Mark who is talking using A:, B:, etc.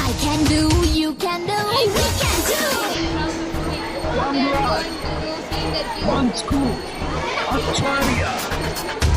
A: I can do, you can do, we can do.
B: One life, one school, Achariya